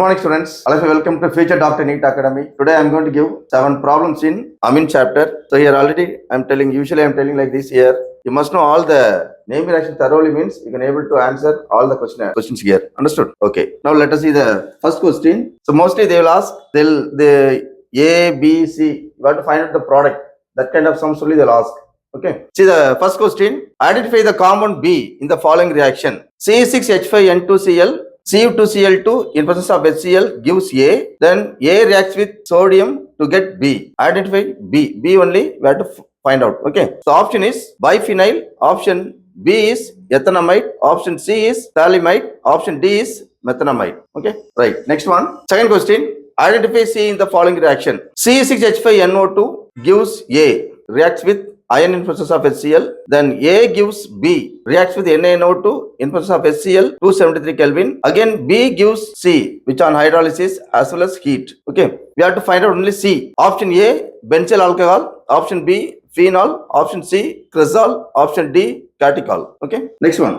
morning, students. Hello, welcome to Future Doctor NEET Academy. Today I am going to give 7 problems in Amine chapter. So here already I am telling like this here. You must know all the name reaction thoroughly means you can able to answer all the questions here. Understood? Okay. Now let us see the first question. So mostly they will ask the A, B, C. You have to find out the product. That kind of sums only they will ask. Okay. See the first question. Identify the compound B in the following reaction. C6H5N2Cl Cu2Cl2 in presence of HCl gives A. Then A reacts with sodium to get B. Identify B. B only we have to find out. Okay. So option is biphenyl. Option B is ethanamide. Option C is phthalimide. Option D is methanamide. Okay. Right. Next one. Second question. Identify C in the following reaction. C6H5NO2 gives A. Reacts with iron in presence of HCl. Then A gives B. Reacts with NaNO2 in presence of HCl 273 Kelvin. Again B gives C, which on hydrolysis as well as heat. Okay. We have to find out only C. Option A benzyl alcohol. Option B phenol. Option C cresol. Option D catechol. Okay. Next one.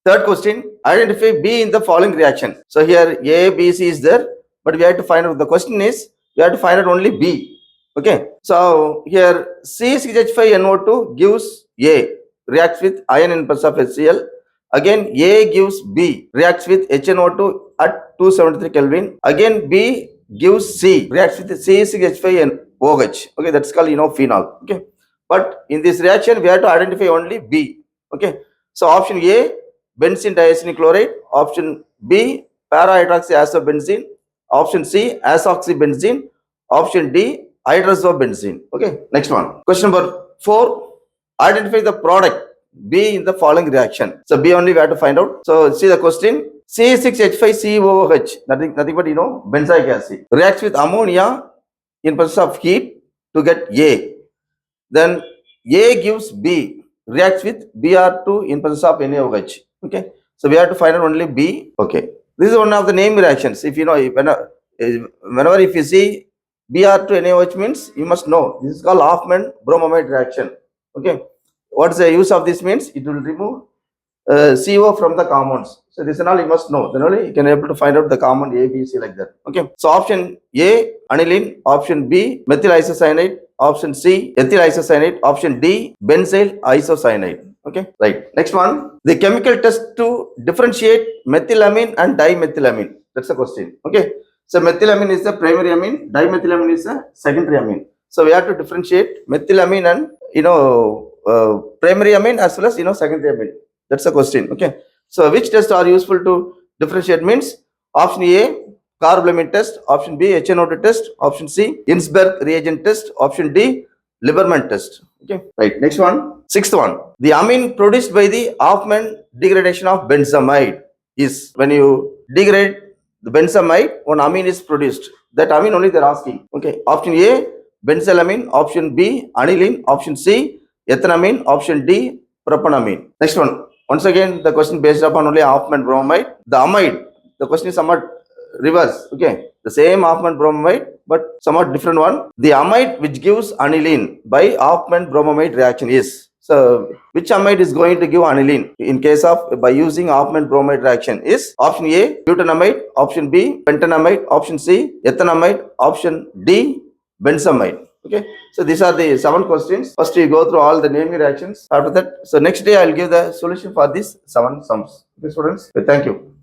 Third question. Identify B in the following reaction. So here A, B, C is there, but we have to find out. The question is we have to find out only B. Okay, so here C6H5NO2 gives A, reacts with iron in presence of HCl. Again A gives B, reacts with HNO2 at 273 Kelvin. Again B gives C, reacts with C6H5NOH. Okay, that's called phenol. Okay, but in this reaction we have to identify only B. Okay, so option A benzene diacetyl chloride. Option B para-hydroxyazobenzene. Option C azoxybenzene. Option D hydrazobenzene. Okay, next one. Question number 4. Identify the product B in the following reaction. So B only we have to find out. So see the question. C6H5COOH, nothing but benzoic acid, reacts with ammonia in presence of heat to get A. Then A gives B, reacts with Br2 in presence of NaOH. Okay, so we have to find out only B. Okay, this is one of the name reactions. If whenever if you see Br2 NaOH means you must know this is called Hoffman bromamide reaction. Okay, what is the use of this means? It will remove CO from the compounds. So this and all you must know. Then only you can able to find out the compound A, B, C like that. Okay, so option A aniline, option B methyl isocyanide, option C ethyl isocyanide, option D benzyl isocyanide. Okay, right. Next one, the chemical test to differentiate methylamine and dimethylamine. That's the question. Okay. So methylamine is the primary amine, dimethylamine is the secondary amine. So we have to differentiate methylamine and primary amine as well as secondary amine. That's the question. Okay. So which tests are useful to differentiate means option A carbamine test, option B HNO2 test, option C Innsberg reagent test, option D Lieberman test. Okay. Right. Next one. Sixth one. The amine produced by the Hoffman degradation of benzamide is when you degrade the benzamide, one amine is produced. That amine only they are asking. Okay. Option A benzylamine, option B aniline, option C ethanamine, option D propanamine. Next one. Once again the question based upon only Hoffman bromide. The amide, the question is somewhat reverse. Okay, the same Hoffman bromide but somewhat different one. The amide which gives aniline by Hoffman bromamide reaction is, so which amide is going to give aniline in case of by using Hoffman bromide reaction is option A butanamide, option B pentanamide, option C ethanamide, option D benzamide. Okay, so these are the 7 questions. First we go through all the naming reactions. After that, so next day I will give the solution for these 7 sums. Okay, students, thank you.